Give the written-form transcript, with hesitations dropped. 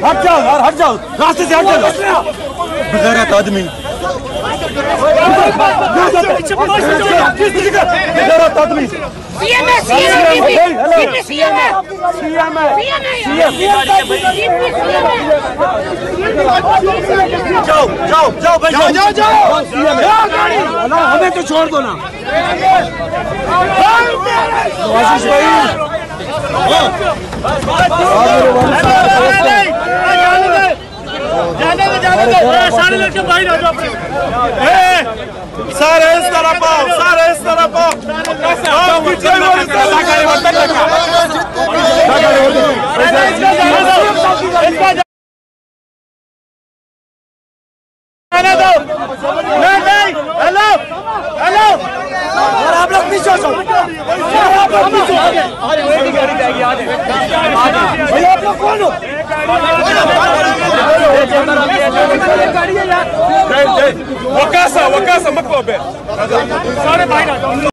हट जाओ यार, हट जाओ, रास्ते से हट जाओ। बेगैरत आदमी, बेगैरत आदमी। जाओ जाओ जाओ जाओ जाओ जाओ, हमें तो छोड़ दो ना। आशीष भाई, सारे लड़के बाहर आ जाओ। सारे इस तरफ आओ, सारे इस तरफ आओ। हेलो हेलो, आप लोग पीछे हो, भैया आप लोग कौन हो? वकासा वकासा मत सारे बाहर आ जाओ।